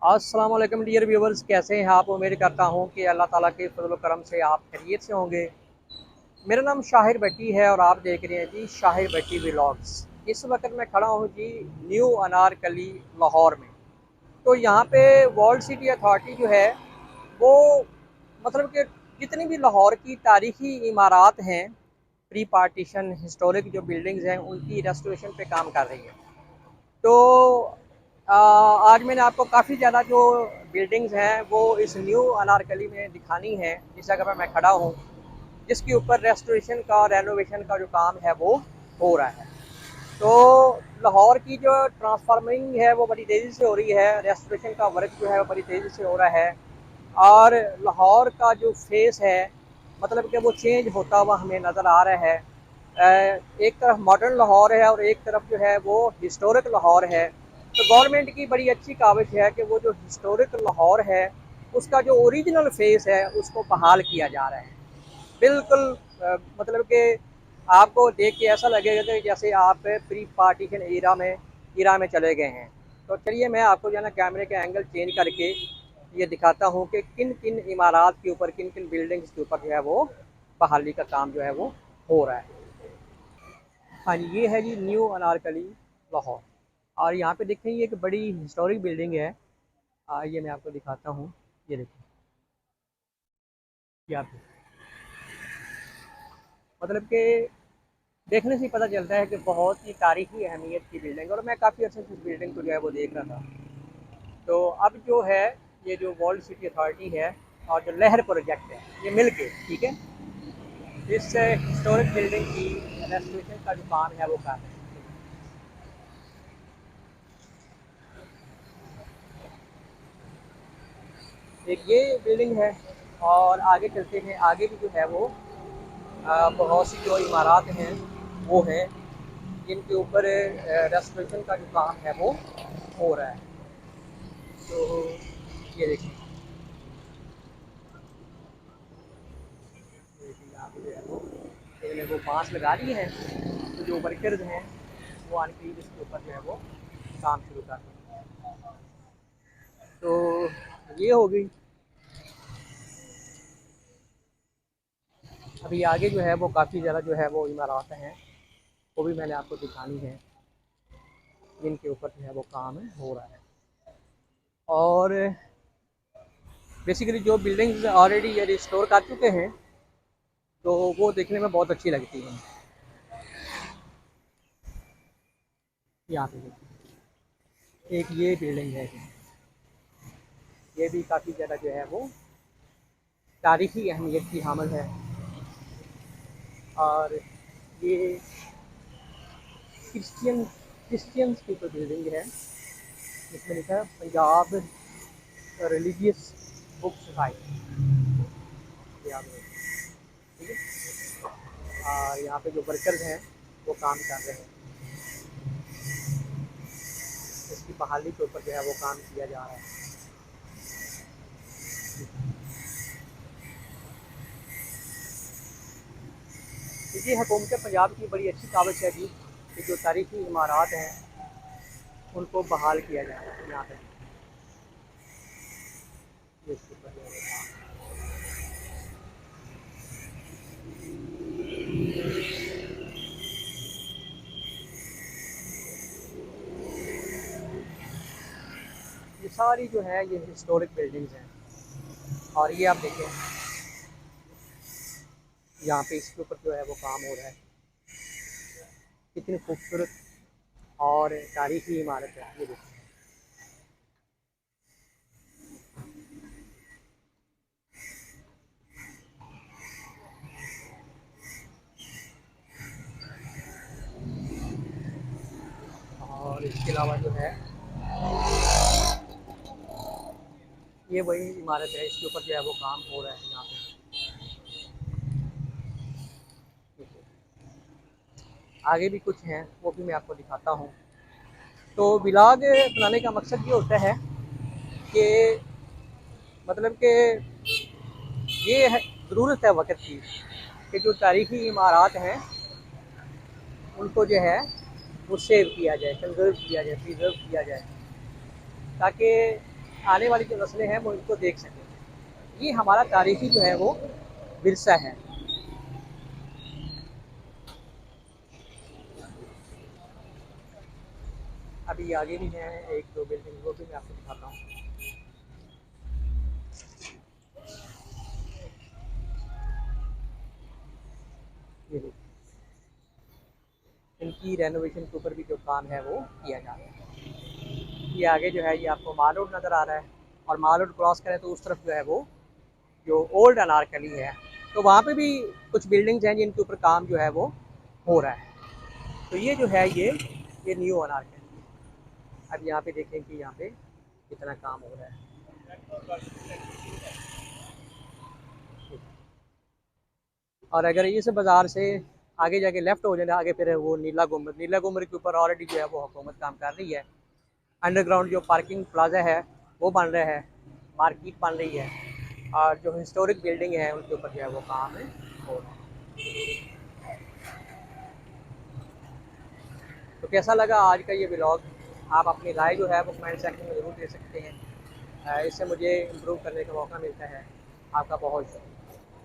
अस्सलाम वालेकुम dear viewers, कैसे हैं आप। उम्मीद करता हूं कि अल्लाह ताला के फजल करम से आप खैरियत से होंगे। मेरा नाम शाहिर भट्टी है और आप देख रहे हैं जी शाहिर भट्टी व्लॉग्स। इस वक्त मैं खड़ा हूं जी न्यू अनारकली लाहौर में। तो यहाँ पे वर्ल्ड सिटी अथॉरिटी जो है वो मतलब कि जितनी भी लाहौर की तारीखी इमारत हैं, प्री पार्टीशन हिस्टोरिक जो बिल्डिंग्स हैं, उनकी रेस्टोरेशन पे काम कर रही है। तो आज मैंने आपको काफ़ी ज़्यादा जो बिल्डिंग्स हैं वो इस न्यू अनारकली में दिखानी है, जिस जगह पर मैं खड़ा हूँ, जिसके ऊपर रेस्टोरेशन का रेनोवेशन का जो काम है वो हो रहा है। तो लाहौर की जो ट्रांसफार्मिंग है वो बड़ी तेज़ी से हो रही है, रेस्टोरेशन का वर्क जो है वो बड़ी तेज़ी से हो रहा है। और लाहौर का जो फेस है मतलब कि वो चेंज होता हुआ हमें नज़र आ रहा है। एक तरफ मॉडर्न लाहौर है और एक तरफ जो है वो हिस्टोरिक लाहौर है। तो गवर्नमेंट की बड़ी अच्छी काविश है कि वो जो हिस्टोरिक लाहौर है उसका जो ओरिजिनल फेस है उसको बहाल किया जा रहा है। बिल्कुल मतलब कि आपको देख के ऐसा लगेगा कि जैसे आप प्री पार्टीशन ईरा में चले गए हैं। तो चलिए मैं आपको जो है ना कैमरे का एंगल चेंज करके ये दिखाता हूँ कि किन किन इमारत के ऊपर, किन किन बिल्डिंग्स के ऊपर जो है वो बहाली का काम जो है वो हो रहा है। हाँ जी, ये है जी न्यू अनारकली लाहौर। और यहाँ पे देखें ये एक बड़ी हिस्टोरिक बिल्डिंग है। ये मैं आपको दिखाता हूँ। ये देखिए, यहाँ पे मतलब कि देखने से ही पता चलता है कि बहुत ही तारीखी अहमियत की बिल्डिंग है। और मैं काफ़ी अर्से से इस बिल्डिंग को जो है वो देख रहा था। तो अब जो है ये जो वर्ल्ड सिटी अथॉरिटी है और जो लहर प्रोजेक्ट है, ये मिल के ठीक है इस हिस्टोरिक बिल्डिंग की रेस्टोरेशन का जो काम है वो कर रहे हैं। एक ये बिल्डिंग है और आगे चलते हैं, आगे भी जो है वो बहुत सी जो इमारत हैं वो हैं जिनके ऊपर रेस्टोरेशन का जो काम है वो हो रहा है। तो ये देखिए, यहाँ पे जो है वो इन्होंने वो बांस लगा दिए हैं। तो जो वर्कर्स हैं वो आने इसके ऊपर जो है वो काम शुरू कर दें। तो ये हो गई। अभी आगे जो है वो काफ़ी ज़्यादा जो है वो इमारत हैं, वो भी मैंने आपको दिखानी है, जिनके ऊपर जो है वो काम हो रहा है। और बेसिकली जो बिल्डिंग्स ऑलरेडी ये रिस्टोर कर चुके हैं तो वो देखने में बहुत अच्छी लगती हैं। यहाँ पे देखिए, एक ये बिल्डिंग है, ये भी काफ़ी ज़्यादा जो है वो तारीखी अहमियत की हामिल है। और ये क्रिश्चियन क्रिश्चियंस की तो बिल्डिंग है, जिसमें लिखा है पंजाब रिलीजियस बुक सोसाइटी। याद रखिए, ठीक है। और यहाँ पे जो वर्कर्स हैं वो काम कर रहे हैं, इसकी बहाली के ऊपर जो है वो काम किया जा रहा है। ये हुकूमत पंजाब की बड़ी अच्छी काविश है जी कि जो तारीखी इमारत हैं उनको बहाल किया जाए। यहाँ पे इसके ऊपर जो है ये सारी जो है ये हिस्टोरिक बिल्डिंग्स हैं। और ये आप देखें, यहाँ पे इसके ऊपर जो है वो काम हो रहा है। कितनी खूबसूरत और तारीखी इमारत है ये देखिए। और इसके अलावा जो है ये वही इमारत है, इसके ऊपर जो है वो काम हो रहा है यहाँ पे। आगे भी कुछ हैं, वो भी मैं आपको दिखाता हूँ। तो व्लॉग बनाने का मकसद ये होता है कि मतलब कि ये है, ज़रूरत है वक्त की कि जो तारीखी इमारत हैं उनको जो है वो सेव किया जाए, कंजर्व किया जाए, प्रिजर्व किया जाए, ताकि आने वाली जो नस्लें हैं वो इनको देख सकें। ये हमारा तारीखी जो है वो विरसा है। अभी आगे भी हैं एक दो बिल्डिंग, वो भी मैं आपको दिखाता हूँ। ये देखिए, इनकी रेनोवेशन के ऊपर भी जो काम है वो किया जा रहा है। ये आगे जो है ये आपको माल रोड नज़र आ रहा है, और माल रोड क्रॉस करें तो उस तरफ जो है वो जो ओल्ड अनारकली है, तो वहाँ पे भी कुछ बिल्डिंग्स हैं जिनके ऊपर काम जो है वो हो रहा है। तो ये जो है ये न्यू अनारकली। अब यहाँ पे देखें कि यहाँ पे कितना काम हो रहा है। और अगर इस बाज़ार से आगे जाके लेफ़्ट हो जाए आगे, फिर वो नीला गुम्बद के ऊपर ऑलरेडी जो है वो हुकूमत काम कर रही है। अंडरग्राउंड जो पार्किंग प्लाजा है वो बन रहा है, मार्केट बन रही है, और जो हिस्टोरिक बिल्डिंग है उनके ऊपर जो है वो काम है हो रहा है। तो कैसा लगा आज का ये व्लॉग? आप अपनी राय जो है वो कमेंट सेक्शन में ज़रूर दे सकते हैं। इससे मुझे इम्प्रूव करने का मौका मिलता है। आपका बहुत शुक्रिया।